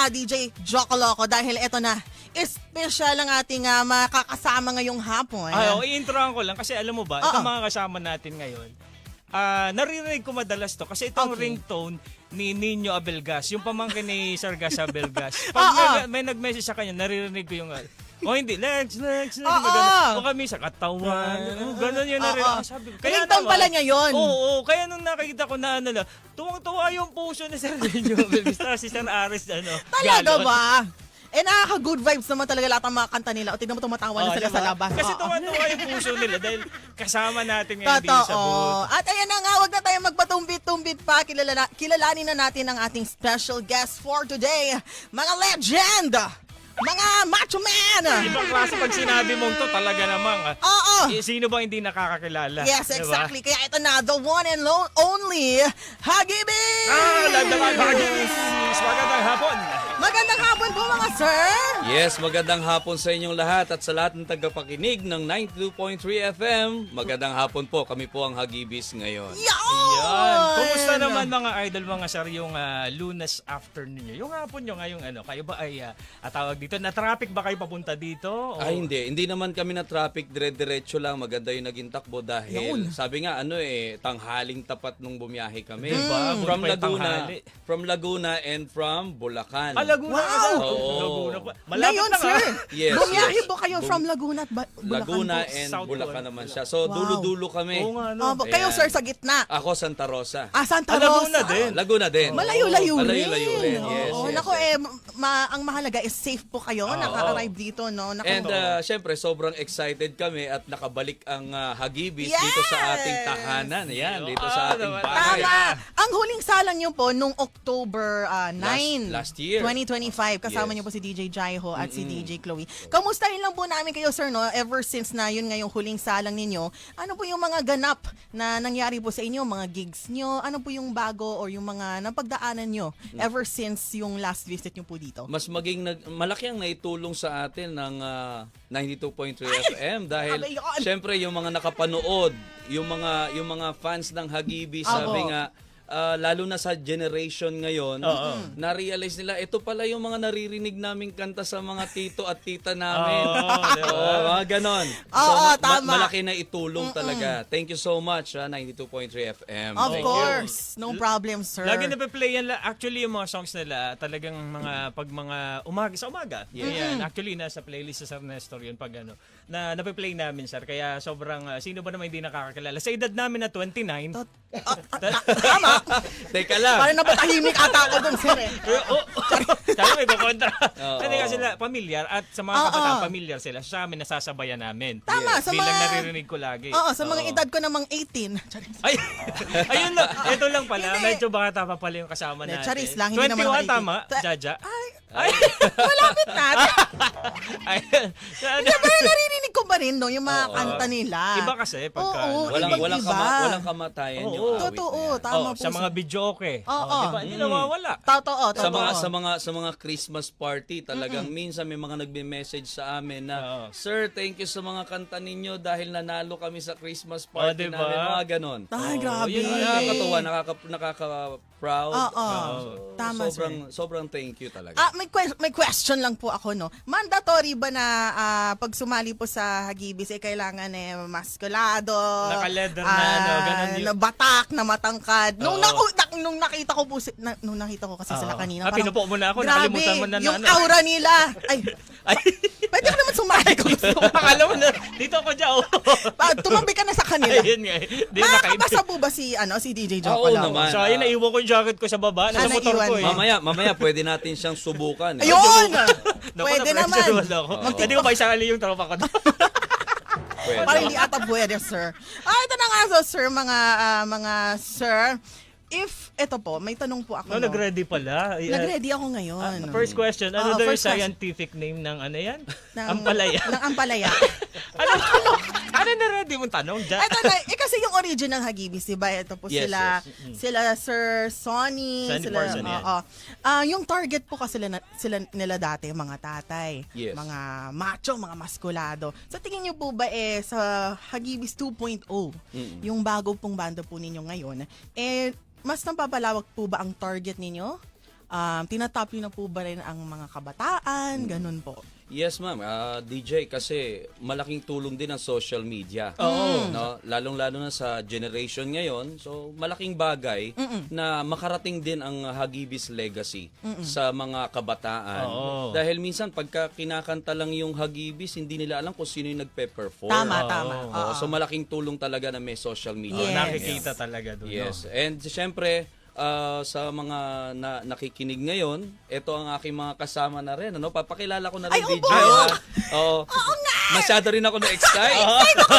DJ Jocoloco dahil eto na, special ang ating makakasama ngayong hapon. I-introan ko lang kasi alam mo ba, itong mga kasama natin ngayon, naririnig ko madalas to kasi itong ringtone ni Nino Abelgas, yung pamangkin ni Sir Gas Abelgas. Pag may nag-message sa kanya, naririnig ko yung hindi, legs. O kami sa katawan. Ganun yun narinig. Sabi ko, kaya ringtone pala niya yun. Oo, kaya nung nakikita ko na tuwang-tuwa yung puso ni Sir Nino Abelgas. Tapos si Sir Ares, Talaga ba? Nakaka-good vibes naman talaga lahat ng mga kanta nila. O tignan mo tumatawa na sila sa labas. Kasi tuwa-tuwa yung puso nila dahil kasama natin ngayon dito sa booth. At ayan na nga, wag na tayo magpatumbit-tumbit pa. Kilalanin na natin ang ating special guest for today. Mga legend! Mga macho man! Ibang klase pag sinabi mong to talaga namang. Sino bang hindi nakakakilala? Yes, exactly. Kaya ito na, the one and only, Hagibis! Lagdaman Hagibis! Magandang hapon! Magandang hapon po mga sir! Yes, magandang hapon sa inyong lahat at sa lahat ng tagapakinig ng 92.3 FM. Magandang hapon po, kami po ang Hagibis ngayon. Yan! Kumusta naman mga idol, mga sir, yung lunes afternoon nyo? Yung hapon nyo ngayong kayo ba ay tawag dito? Na-traffic ba kayo papunta dito? Ay, hindi. Hindi naman kami na traffic, dire-diretso lang. Maganda yung naging takbo dahil sabi nga, tanghaling tapat nung bumiyahe kami. From Laguna and from Bulacan. Laguna. Wow! Laguna pa. Ngayon, sir, Yes, bumiyahe po kayo from Laguna at Bulacan Laguna po. and South Bulacan naman siya. So, dulo-dulo kami. Oo nga, Kayo, sir, sa gitna. Ako, Santa Rosa. Santa Laguna Rosa. din. Laguna din. Malayo-layo rin. Malayo-layo rin. Yes, Oo, yes, nako, yes. ang mahalaga is safe po kayo. Naka-arrive dito, no? And syempre, sobrang excited kami at nakabalik ang Hagibis dito sa ating tahanan. Yan, dito sa ating bahay. Tama. Ang huling salang nyo po nung October 9, Last year. 2025. Kasama nyo po si DJ Jaiho at si DJ Chloe. Kamustahin lang po namin kayo, sir, no? Ever since na yun ngayong huling salang ninyo, ano po yung mga ganap na nangyari po sa inyo, mga gigs nyo? Ano po yung bago or yung mga napagdaanan nyo ever since yung last visit nyo po dito? Mas malaki ang naitulong sa atin ng 92.3 FM dahil syempre yung mga nakapanood, yung mga fans ng Hagibis, sabi nga lalo na sa generation ngayon, na-realize nila, ito pala yung mga naririnig naming kanta sa mga tito at tita namin. Mga ganon. Tama. Malaki na itulong talaga. Thank you so much, 92.3 FM. Of course. No problem, sir. Lagi na-play yan. Actually, yung mga songs nila, talagang mga umaga sa umaga. Yan. Actually, nasa playlist sa Sir Nestor yun pag na nape-play namin, sir. Kaya sobrang, sino ba naman hindi nakakakilala? Sa edad namin na 29. Tama. Teka lang. Parang napatahimik ata ako dun, sir. Sabi may kukontra. Kasi sila pamilyar at sa mga kabataan pamilyar sila. Sa amin nasasabayan namin. Tama. Sa bilang mga, naririnig ko lagi. sa mga edad ko namang 18. Ay, ayun lang. Ito lang pala. Hindi. Medyo bata pa pala yung kasama natin. Charis lang. Hindi 21 naman tama, Jaja? Ay, malapit na. Ayun. Pero naririnig ko ba rin, no, yung mga kanta nila. Iba kasi pagka Walang kamatayan yung awit. Totoo, tama po. sa mga videoke. Oo. Diba? Hindi nawawala. Totoo. Sa mga Christmas party talagang minsan may mga nagme-message sa amin na Sir, thank you sa mga kanta ninyo dahil nanalo kami sa Christmas party diba? namin. Mga ganon. Ay, grabe. Nakakatuwa, nakaka-proud. Tama, Sobrang thank you talaga. May question lang po ako, no. Mandatory ba na pag sumali po sa Hagibis kailangan maskulado, Naka-leather na, ganun yun. na batak, na matangkad. Nung nakita ko po nung nakita ko kasi sila kanina. Pinupo mo na ako, grabe, nakalimutan mo na yung aura nila. Ay, pwede ko naman sumali ko. Akala mo na, dito ako dyan. Tumabi ka na sa kanila. Ayun nga. Makakabasa po ba si DJ Jocoloco? Oo naman. So, ayun, naiwan ko yung jacket ko sa baba. Nasa motor ko eh. Mamaya pwede natin siyang subukan. Ayun! Naku, Pwede na-pressure naman. naman ako. Hindi ko ba isali yung tropa ko doon? Parang hindi ata pwede, sir. Ito na nga, sir, mga sir. If, ito po, may tanong po ako. No? Nag-ready pala. Nag-ready ako ngayon. First question, ano daw yung first question. scientific name ng ano yan? Ampalaya. Ng Ampalaya. Ano na-ready mong tanong dyan? Ito na, kasi yung original Hagibis, diba? Ito po sila Sir Sonny. Person yan. Yung target po kasi sila nila dati, mga tatay, mga macho, mga maskulado. Sa tingin niyo po ba sa Hagibis 2.0, yung bago pong banda po ninyo ngayon, mas napapalawak po ba ang target ninyo? tinatap niyo na po ba rin ang mga kabataan? Ganun po. Yes, ma'am. DJ, kasi malaking tulong din ang social media. Oo. No? Lalong-lalo na sa generation ngayon. So, malaking bagay na makarating din ang Hagibis legacy sa mga kabataan. Oo. Dahil minsan, pagka kinakanta lang yung Hagibis, hindi nila alam kung sino yung nagpe-perform. Tama. Oo. So, malaking tulong talaga na may social media. Yes. Nakikita talaga doon. Yes. And syempre, sa mga nakikinig ngayon, ito ang aking mga kasama na rin. Ano? Papakilala ko na rin, Ay, DJ. opo! Oo. Masyado rin ako na-excite.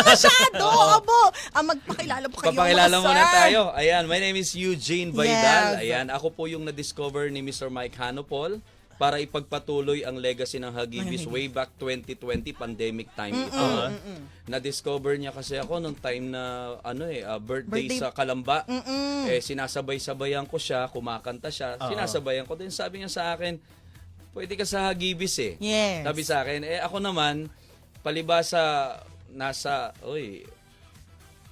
Masyado, abo. Magpakilala po kayo. Papakilala mga muna sir. tayo. Ayan, my name is Eugene Baydal. Yes. Ayan, ako po yung na-discover ni Mr. Mike Hanopol para ipagpatuloy ang legacy ng Hagibis way back 2020, pandemic time ito. Na-discover niya kasi ako nung time na birthday sa Kalamba. Sinasabay-sabayan ko siya, kumakanta siya, sinasabayan ko din. Sabi niya sa akin, pwede ka sa Hagibis eh. Yes. Sabi sa akin, ako naman, palibasa nasa,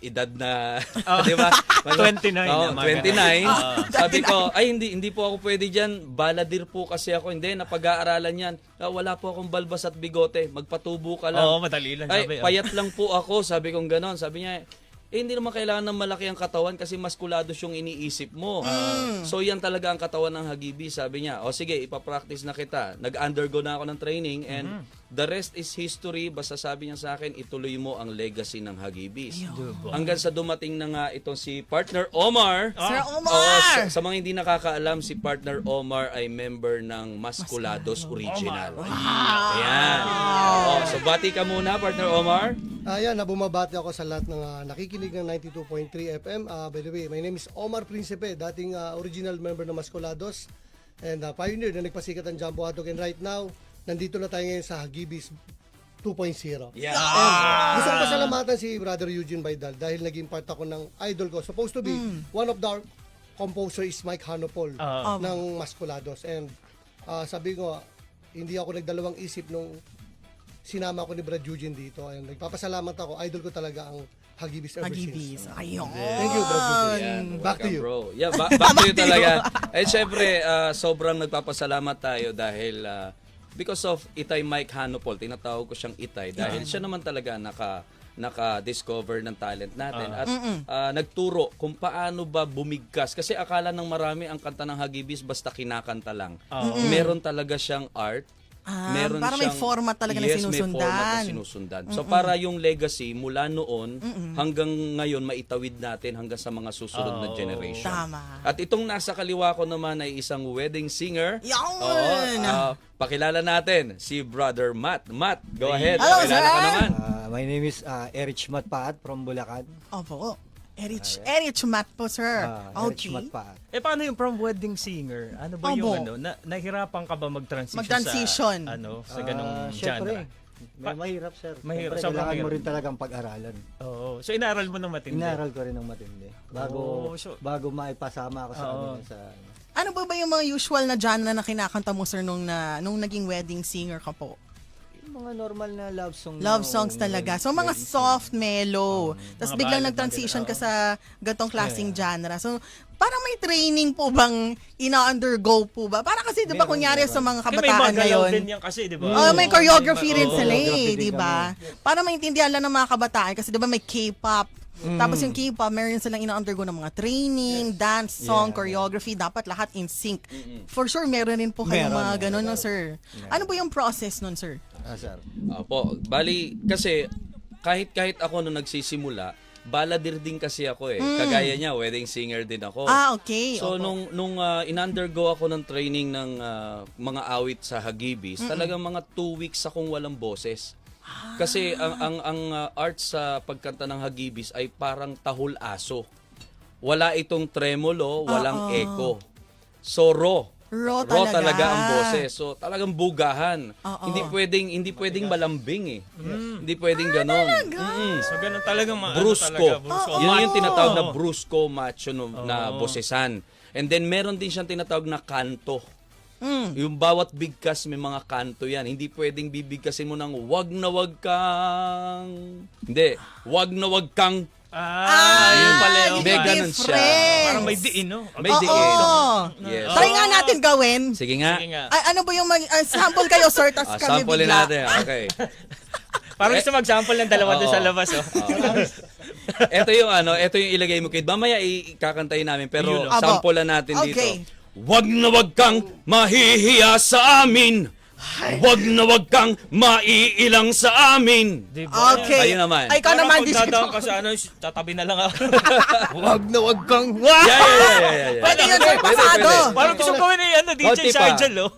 edad na, di ba? 29 Oo, na, mga 29. Sabi ko, ay hindi po ako pwede diyan. Baladir po kasi ako. Hindi, napag-aaralan yan. Wala po akong balbas at bigote. Magpatubo ka lang. Oo, madali lang Ay, sabi. payat lang po ako. Sabi kong ganon. Sabi niya, hindi naman kailangan ng malaki ang katawan kasi maskulados yung iniisip mo. So yan talaga ang katawan ng Hagibis. Sabi niya, sige, ipapractice na kita. Nag-undergo na ako ng training and the rest is history. Basta sabi niya sa akin, ituloy mo ang legacy ng Hagibis. Hanggang sa dumating na nga itong si Partner Omar. Sir Omar! Oo, sa mga hindi nakakaalam, si Partner Omar ay member ng Maskulados Original. Ayan. So bati ka muna, Partner Omar. Ayan, bumabati ako sa lahat ng nakikinig ng 92.3 FM. By the way, my name is Omar Principe, dating original member ng Maskulados and pioneer na nagpasikat ang Jumbo Hotdog. And right now, nandito na tayo ngayon sa Hagibis 2.0. Yeah. And gusto ko pasalamatan si Brother Eugene Baydal dahil naging part ako ng idol ko. Supposed to be one of the composer is Mike Hanopol ng Maskulados. And sabi ko, hindi ako nagdalawang isip nung sinama ko ni Brad Eugene dito. And nagpapasalamat ako. Idol ko talaga ang Hagibis ever Hagibis. since. Ayun. Thank you, Brad Eugene. Yan, Back to welcome, you. bro. Yeah, back to you talaga. Eh, syempre, sobrang nagpapasalamat tayo dahil because of Itay Mike Hanopol, tinatawag ko siyang Itay dahil siya naman talaga naka-discover ng talent natin at nagturo kung paano ba bumigkas. Kasi akala ng marami ang kanta ng Hagibis basta kinakanta lang. Meron talaga siyang art. Para may format talaga na sinusundan. May format na sinusundan. So para yung legacy mula noon hanggang ngayon maitawid natin hanggang sa mga susunod na generation. Tama. At itong nasa kaliwa ko naman ay isang wedding singer. Yun! Pakilala natin si Brother Matt. Matt, go ahead. Hello, Pakilala sir. ka naman. My name is Erich Matpaat from Bulacan. Opo. Erich Matt po, sir. Erich Okay. Matpaat. Paano yung from wedding singer? Ano ba yung Abo. nahirapan ka ba mag-transition, Mag-transition. sa ganung Syempre, genre? mahirap sir. Mahirap, Siyempre, sobrang kailangan mo mahirap. rin talagang pag-aralan. Oo. So inaral mo ng matindi. Inaral ko rin ng matindi. Bago maipasama ako sa kanila sa... Ano ba yung mga usual na genre na kinakanta mo, sir, nung naging wedding singer ka po? Mga normal na love song. Love songs talaga. So, mga soft, mellow. Tapos Mga biglang ballad, nag-transition mga ka sa gantong klaseng genre. So, para may training po bang ina-undergo po ba? Para kasi, di ba, kunyari sa mga May kabataan magalaw ngayon, din yan kasi, di ba? may choreography rin Oo, sila choreography din di ba? Para maintindihan lang ng mga kabataan kasi di ba may K-pop. Tapos yung K-pop, meron silang ina-undergo ng mga training, dance, song, choreography, dapat lahat in sync. For sure, meron rin po kayong Meron, mga ganun, no, sir? Ano po yung process nun, sir? Sir. Opo. Bali, kasi kahit ako nung nagsisimula, baladir din kasi ako eh. Kagaya niya, wedding singer din ako. Okay. So Opo. nung in-undergo ako ng training ng mga awit sa Hagibis, talagang mga 2 weeks akong walang boses. Kasi ang art sa pagkanta ng Hagibis ay parang tahol aso. Wala itong tremolo, walang echo. So Raw talaga ang boses. So talagang bugahan. Hindi pwedeng malambing eh. Hindi pwedeng ganon. So ganun talagang Brusco. brusco. Yun yung tinatawag na brusco macho na bosesan. And then meron din siyang tinatawag na kanto. Yung bawat bigkas may mga kanto yan. Hindi pwedeng bibigkasin mo ng wag na wag kang... Hindi. Wag na wag kang Yun pala yung May ano. ganun siya. difference. Parang may diin, no? May Oo. diin. Yes. Try nga natin gawin. Sige nga. Sige nga. Ay, ano ba yung sample kayo, sir? Tas kami Sample bigla. natin. Okay. Parang gusto mag-sample ng dalawa doon Oo. sa labas, oh. Ito yung ilagay mo, kid. Mamaya ikakantayin namin, pero Yun, sample lang natin Okay. dito. Wag na wag kang mahihiya sa amin. Wag na wag kang maiilang sa amin. Diba? Okay. Kayo naman. Ay, ikaw Parang naman, pag Diyos dadaan ko. ka sa ano, tatabi na lang ako. Wag na wag kang... Yeah. Pwede yun, sir, pasado. Parang gusto ko ni ano, DJ Konti pa. Sargel, oh.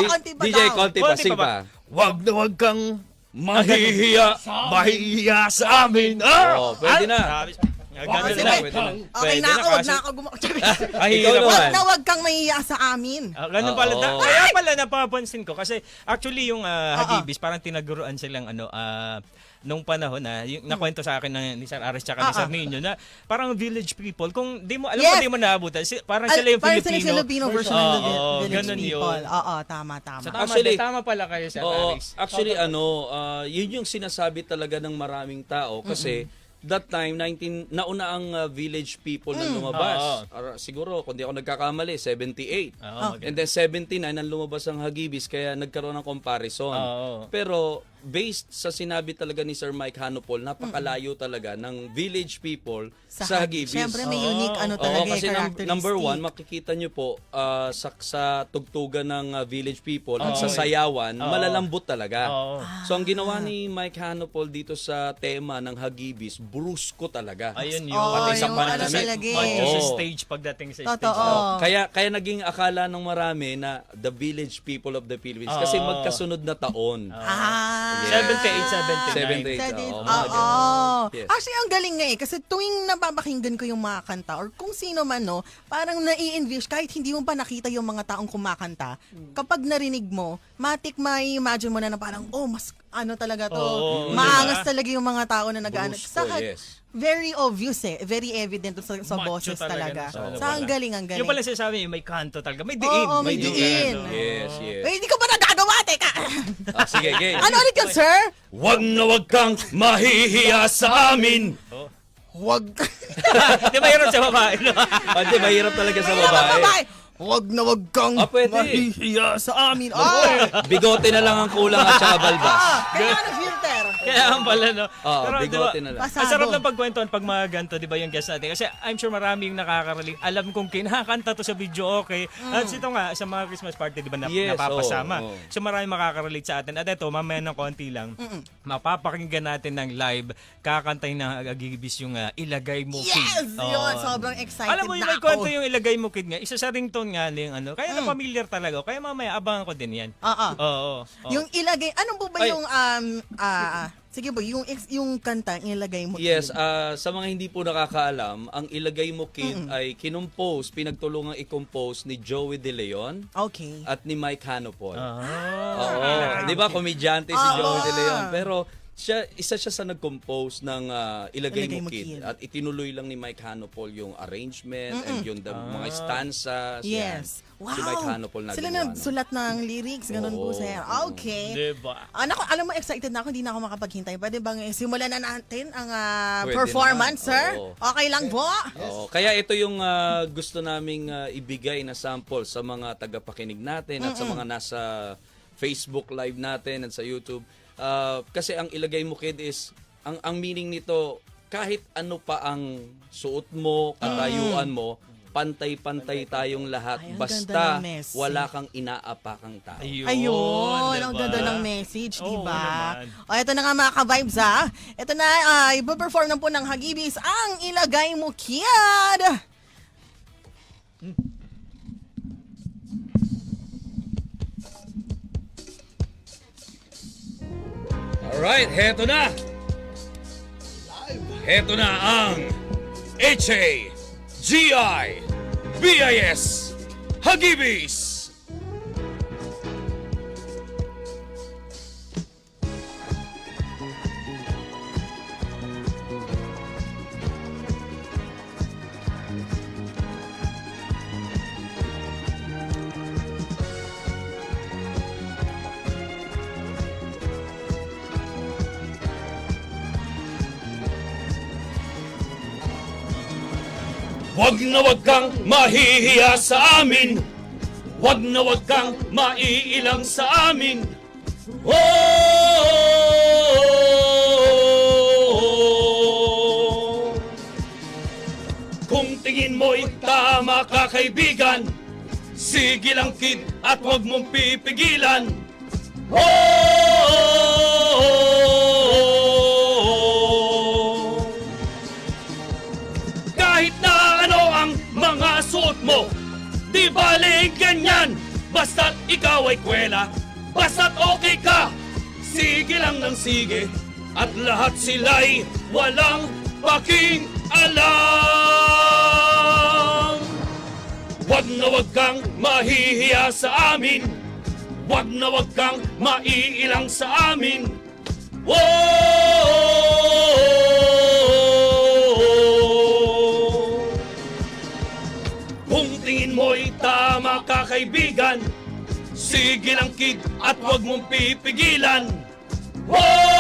konti pa DJ, daw. konti pa, Konti sing pa ba? pa. Wag na wag kang mahihiya sa amin. Oh, Pwede na. Sabi- Ganun Sige. na. Pwede na. Okay, Pwede na nakakawag kasi- na ako gumawa. Ay, Ikaw hirap. naman. Wag na wag kang mahiya sa amin. Ganun pala. Oo. Kaya pala napapansin ko kasi actually yung Hagibis parang tinaguruan silang ano nung panahon na yung nakwento sa akin ni Sir Aris tsaka ni Sir Nino na parang village people kung di mo alam Yes. mo di mo naabutan parang sila yung Parang Filipino. sila Filipino version ng Oo, Village ganun People. yun. Oo, tama. So, Actually- tama pala kayo Sir Oo, Aris. actually yun yung sinasabi talaga ng maraming tao kasi that time nauna ang village people na lumabas. Siguro kung di ako nagkakamali 78. Oo, And then 79 nang lumabas ang Hagibis kaya nagkaroon ng comparison. Oo. Pero based sa sinabi talaga ni Sir Mike Hanopol, napakalayo talaga ng village people sa Hagibis. Siyempre may unique ano Oo, talaga kasi yung characteristic. number one, makikita nyo po sa tugtugan ng village people at sa sayawan, malalambot talaga. Oo. So ang ginawa ni Mike Hanopol dito sa tema ng Hagibis, brusko talaga. Ayun yun. Oo, Pati sa yung pananamit. ano talaga eh. Macho sa Oo. stage pagdating sa stage. Totoo. Kaya naging akala ng marami na the village people of the Philippines kasi magkasunod na taon. Ah. 78, 79. 78. Oo. mga ganun. Yes. Actually, ang galing nga eh. Kasi tuwing napapakinggan ko yung mga kanta or kung sino man, no, parang nai-envision, kahit hindi mo pa nakita yung mga taong kumakanta, kapag narinig mo, matik may imagine mo na parang, mas ano talaga to. Oo, maangas diba? talaga yung mga tao na nag-ano. Brusko, yes. Very obvious eh. Very evident sa Macho boses talaga. na Sa ang galing, ang galing. Yung pala sinasabi may kanto talaga. May diin. Oo, may diin. Yes, yes. Eh, hindi ko pa nagagawa, teka. Sige, game. Ano ulit yun, sir? Wag na wag kang mahihiya sa amin. Wag. Di ba hirap sa babae, no? Pati mahirap talaga sa Mga babae. babae. Wag na wag kang Pwede. mahihiya sa amin. Bigote na lang ang kulang at saka balbas. Kaya ano filter? Kaya ang pala, no? Oo, Pero, bigote diba, na lang. Pasado. ang sarap ng pagkwentuhan pag mga ganito, di ba yung guest natin? Kasi I'm sure maraming nakakaraling. Alam kong kinakanta to sa video, okay? At ito nga, sa mga Christmas party, di ba, Yes, napapasama. oo. So maraming makakarelate sa atin. At ito, mamaya ng konti lang, mapapakinggan natin ng live, kakantay na Hagibis yung Ilagay Mo Kid. Yes! Oo. Yun, sobrang excited Alam mo yung na may kwento ako. yung Ilagay Mo Kid nga, isa sa ringtone nga yung ano, kaya na familiar talaga. Kaya mamaya, abangan ko din yan. Oo. Oo. Yung ilagay, ano po ba Ay. yung, sige po, yung kanta, ilagay mo. Yes, Kid. sa mga hindi po nakakaalam, ang Ilagay Mo Kid ay kinumpose, pinagtulungang i-compose ni Joey De Leon Okay. at ni Mike Hanopol. Ah. Oo. Di ba, komedyante si Oo. Joey De Leon. Pero isa siya sa nag-compose ng Ilagay Mo Kid. Kid. At itinuloy lang ni Mike Hanopol yung arrangement and yung mga stanzas. Yes. Yan. Wow. Si Mike Hanopol na Sila gumawa, no? nagsulat ng lyrics, ganun po Oo. sir. Okay. Diba? Anak, alam mo, excited na ako, hindi na ako makapaghintay. Pwede bang simulan na natin ang Pwede performance, naman. sir? Oo. Okay lang po? Oo. Kaya ito yung gusto naming ibigay na sample sa mga tagapakinig natin at sa mga nasa Facebook Live natin at sa YouTube. Kasi ang Ilagay Mo Kid is, ang meaning nito, kahit ano pa ang suot mo, katayuan mo, pantay-pantay tayong lahat. Ay, ang Basta ganda ng message. wala kang inaapakang tao. Ayun, ang diba? ganda ng message, di Oo ba? naman. O, ito na nga mga ka-vibes ha. Ito na, ipo-perform na po ng Hagibis ang Ilagay Mo Kid. Alright, heto na! Heto na ang HAGIBIS Hagibis! Wag kang mahihiya sa amin. Wag kang maiilang sa amin. Oh! Kung tingin mo'y tama ka, kaibigan, sige lang kid at wag mong pipigilan. Oh! Kahit na ano ang mga suot mo, di bale ganyan. Basta't ikaw ay kwela, basta't okay ka, sige lang ng sige. At lahat sila'y walang pakialam. Wag kang mahihiya sa amin. Wag kang maiilang sa amin. Whoa! Kung tingin mo'y tama ka, kaibigan, sige lang kid at wag mong pipigilan. Whoa!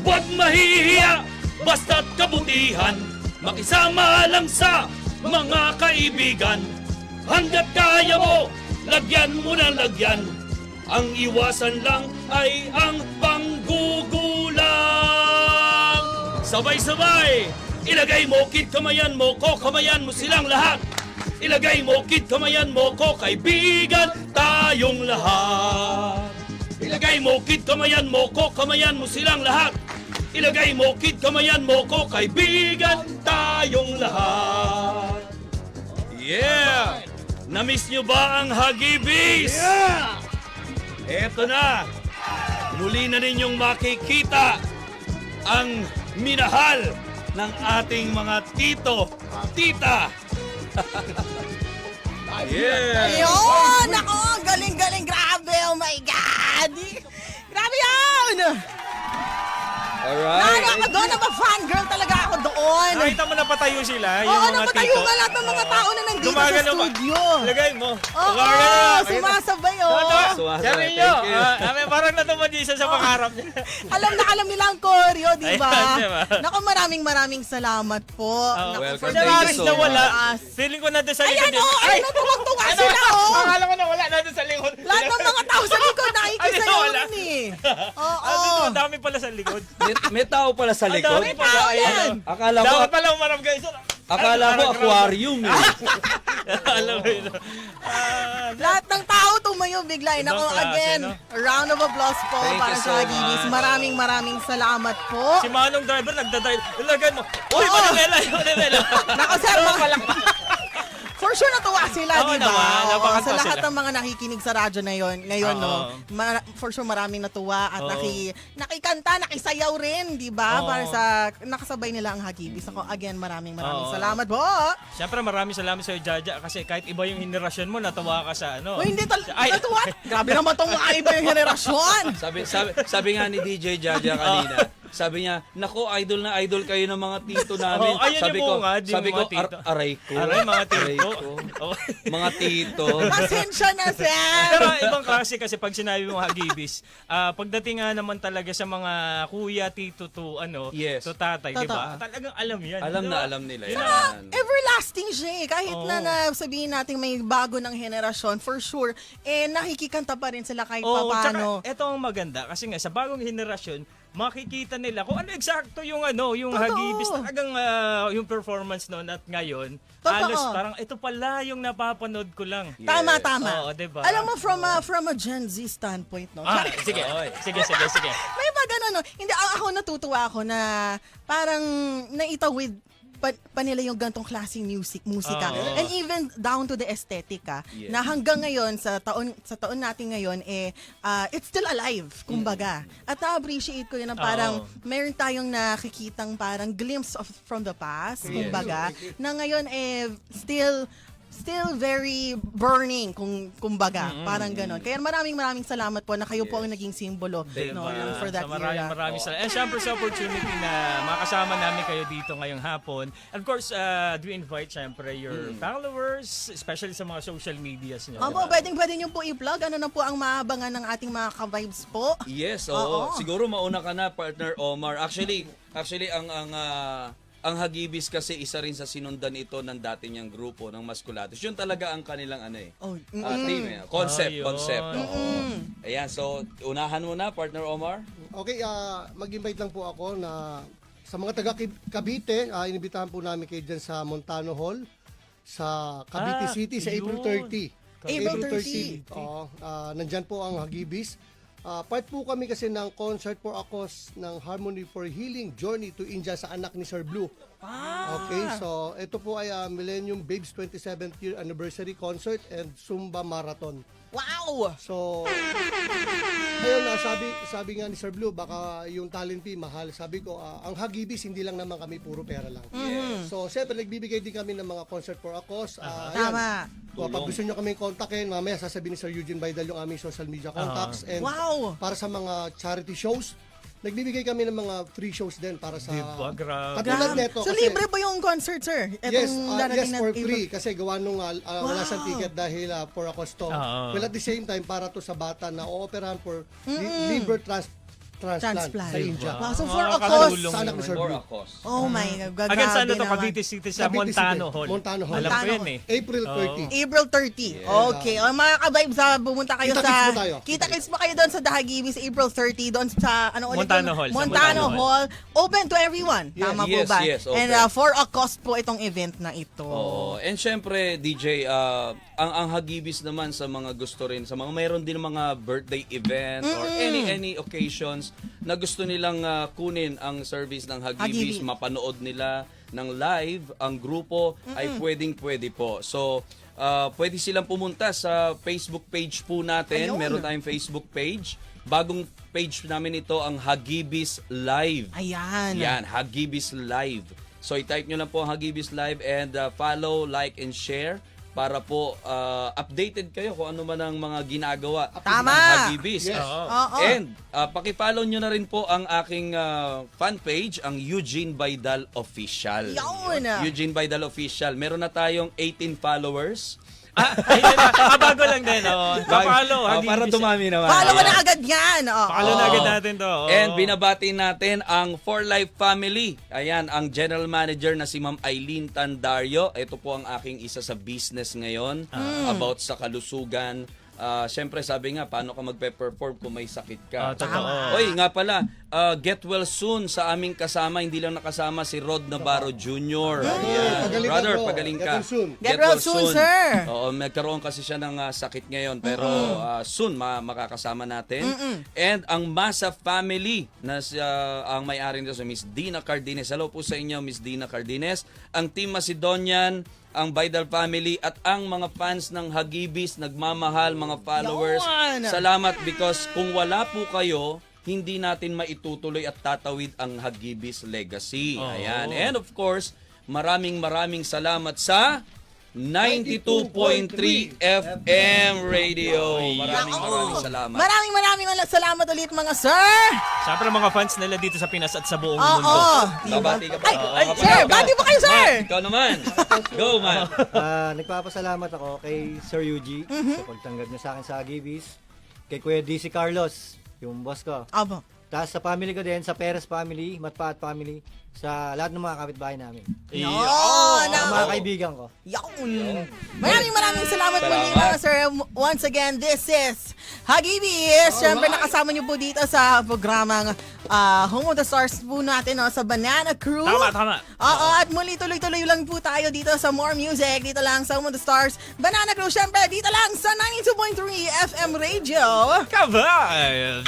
Wag mahihiya, basta't kabutihan, makisama lang sa mga kaibigan. Hanggat kaya mo, lagyan mo ng lagyan. Ang iwasan lang ay ang panggugulang. Sabay-sabay, ilagay mo kid, kamayan mo ko, kamayan mo silang lahat. Ilagay mo kid, kamayan mo ko, kaibigan tayong lahat. Ilagay mo kid, kamayan mo ko, kamayan mo silang lahat. Ilagay mo kid, kamayan mo ko, kaibigan tayong lahat. Yeah! Namiss nyo ba ang Hagibis? Yeah! Eto na! Muli na ninyong makikita ang minahal ng ating mga tito, tita. Yeah! Ayun! Ako! Galing-galing! Grabe! Oh my God! Grabe yan! Alright. Ako doon, fangirl talaga ako doon. Nakita mo na patayo sila, yung Oo, mga napatayo tito. nga lahat ng mga tao na nandito sa Gumagano ba? studio. Lagay mo. Oo, sumasabay oh. Sumasabay. Sabi nyo, Thank you. parang natumad isa sa pangarap niya. Alam nila ang choreo, di ba? Ayan, diba? Naku, maraming salamat po. Naku, welcome. for Kasi Thank you Maris so na wala. much. Feeling ko nandun sa likod. Ayan, oo, ano, tuwag-tuwa sila, oh. Akala ko na wala, nandun sa likod. Lahat ng mga tao sa likod nakikisayaw wala. rin eh. Oo. Ang dami pala sa likod. May tao pala sa Ang likod. dami pala. tao Ayan. yan. Akala ko, Dapat pala umarap guys. akala ko aquarium eh. Alam mo yun. Lahat ng tao tumayo bigla. Ibang Nako, klase, again, no? a round of applause po Thank para you sa so Hagibis. much. Maraming salamat po. Si Manong driver nagdadrive. Ilagay mo. Uy, Oo. Manamela, Manamela. Nako, sir, for sure natuwa sila, Oo di naman, ba? Oo, napakanta sa lahat sila. ng mga nakikinig sa radyo na ngayon, no? Oo. For sure maraming natuwa at Oo. nakikanta, nakisayaw rin, di ba? Oo. Para sa nakasabay nila ang Hagibis. Ako, again, maraming Oo. salamat po. Siyempre maraming salamat sa iyo, Jaja, kasi kahit iba yung henerasyon mo, natawa ka sa ano. Uy, hindi Ay. natuwa. Grabe naman itong mga iba yung henerasyon. Sabi nga ni DJ Jaja kanina, sabi niya, nako, idol na idol kayo ng mga tito namin. Oh, ayun sabi yung ko, mga, di sabi mga ko, tito. aray ko. Aray, mga Aray tito. ko. Okay. Mga tito. Pasensya na, sir. Pero ibang klase kasi pag sinabi mo Hagibis, pagdating nga naman talaga sa mga kuya, tito to Yes. to tatay, di Totoo. ba? Talagang alam yan. Alam di na ba? alam nila Yun yan. ang- Everlasting siya eh. Kahit Oo. na sabihin natin may bago ng henerasyon, for sure, nakikikanta pa rin sila kahit Oo, paano. tsaka ito ang maganda kasi nga sa bagong henerasyon, makikita nila kung ano eksakto yung yung Totoo. Hagibis, talagang yung performance noon at ngayon. Totoo. Halos parang ito pala yung napapanood ko lang. Tama. Oo, diba? Alam mo, from a Gen Z standpoint, no? Sige. Sige. May mga ganun, no? Hindi, ako natutuwa ako na parang naitawid pa nila yung gantong klaseng musika. Oo. And even down to the aesthetica, Yes. na hanggang ngayon, sa taon natin ngayon, it's still alive, kumbaga. At na-appreciate ko yun na parang meron tayong nakikitang parang glimpse from the past, Yes. kumbaga, na ngayon, still still very burning, kumbaga, parang ganon. Kaya maraming salamat po na kayo po ang naging simbolo no, Diba? for that So, era. maraming salamat. And syempre sa opportunity na makasama namin kayo dito ngayong hapon. And of course, do invite syempre your followers, especially sa mga social medias nyo. Opo, pwede nyo po i-plug. Ano na po ang maabangan ng ating mga ka-vibes po? Yes, Oo. Siguro mauna ka na, partner Omar. Actually ang Hagibis kasi isa rin sa sinundan ito ng dati niyang grupo ng Masculados. Yun talaga ang kanilang team Concept. Oo. Ayan, so unahan mo na, partner Omar. Okay, mag-invite lang po ako na sa mga taga Cavite, inibitahan po namin kayo dyan sa Montano Hall sa Cavite City sa April 30. April 30. Oo, nandyan po ang Hagibis. Part po kami kasi ng Concert for a Cause ng Harmony for Healing Journey to India sa anak ni Sir Blue. Okay, so ito po ay Millennium Babes 27th year anniversary concert and Zumba Marathon. Wow! So, ayun na, sabi nga ni Sir Blue, baka yung talent fee mahal. Sabi ko, ang Hagibis, hindi lang naman kami puro pera lang. So, siyempre, nagbibigay din kami ng mga concert for a cause. Tama. Pag gusto nyo kaming kontakin, mamaya sasabihin ni Sir Eugene Baidal yung aming social media contacts. And Wow! para sa mga charity shows, nagbibigay kami ng mga free shows din para sa... Diba? Grabe. Katulad neto, So, kasi- libre ba yung concert, sir? Yes, darating na for April. free kasi gawa nung wala siyang ticket dahil for a costo. Oo. Well, at the same time, para to sa bata na ooperahan for liver transplant sa India. Wow, so for a Makakatulong cause. Sa anak ni Sir For Blue. a cause. Oh my God, Hanggang saan na to? grabe naman. Cavite City sa Cavite Montano City. Hall. Montano Hall. Alam ko Montano yun eh. April 30. April 30. Okay. O mga ka-vibes, pumunta kayo Kita-kits sa... po tayo. Kita-kits po kayo doon sa Dahagibis, April 30, doon sa, ano ulit Montano yun? Hall, sa Montano Montano Hall. Open to everyone. Yes. Tama po Yes, ba? yes, open. And for a cost po itong event na ito. Oo. And syempre, DJ, ang Hagibis naman sa mga gusto rin, sa mga mayroon din mga birthday event or any occasions na gusto nilang kunin ang service ng Hagibis, Hagibis. mapanood nila ng live, ang grupo ay pwedeng-pwede po. So, pwede silang pumunta sa Facebook page po natin. Ayun. Meron tayong Facebook page. Bagong page namin ito, ang Hagibis Live. Ayan. Yan, Hagibis Live. So, i-type nyo lang po ang Hagibis Live and follow, like, and share para po updated kayo kung ano man ang mga ginagawa Tama. ng Hagibis. Yes. Oo. And paki-follow nyo na rin po ang aking fan page, ang Eugene Baidal Official. Yun. Eugene Baidal Official. Meron na tayong 18 followers. Ayun na. Bago lang din. Papalo. Para dumami naman. Follow mo na agad yan. Pakalo na agad natin to. Oo. And binabati natin ang For Life Family. Ayan, ang general manager na si Ma'am Eileen Tandario. Ito po ang aking isa sa business ngayon about sa kalusugan. Siyempre sabi nga, paano ka magpe-perform kung may sakit ka? Totoo. Oy, nga pala, get well soon sa aming kasama. Hindi lang nakasama si Rod Navarro Jr. Ayan. Pagaling ka, Brother, bro. pagaling Get ka. well soon. Get well soon, sir. Oo, nagkaroon kasi siya ng sakit ngayon pero soon makakasama natin. And ang Masa family na ang may-ari nito si Miss Dina Cardines. Hello po sa inyo, Miss Dina Cardines. Ang Team Macedonian, ang Baidal family at ang mga fans ng Hagibis, nagmamahal, mga followers. Yawan! Salamat because kung wala po kayo, hindi natin maitutuloy at tatawid ang Hagibis legacy. Ayan. And of course, maraming salamat sa 92.3 FM Radio. Maraming salamat. Maraming salamat ulit mga sir. Siyempre mga fans nila dito sa Pinas at sa buong Oo. mundo. Babati ka pa. Ay, sir, bati po kayo, sir. Ikaw naman. Go, man. Nagpapasalamat ako kay Sir Yuji sa pagtanggap niya sa akin sa Hagibis. Kay Kuya DC Carlos, yung boss ko. Abo. Tapos sa family ko din, sa Perez family, Matpaat family, sa lahat ng mga kapitbahay namin. Yun. Sa mga kaibigan ko. Yun. Maraming salamat po Salamat. mga sir. Once again, this is Hagibis. Siyempre nakasama niyo po dito sa programang Home of the Stars po natin sa Banana Crew. Tama. Oo, at muli tuloy-tuloy lang po tayo dito sa More Music. Dito lang sa Home of the Stars. Banana Crew, siyempre dito lang sa 92.3 FM Radio. Ka-vibes!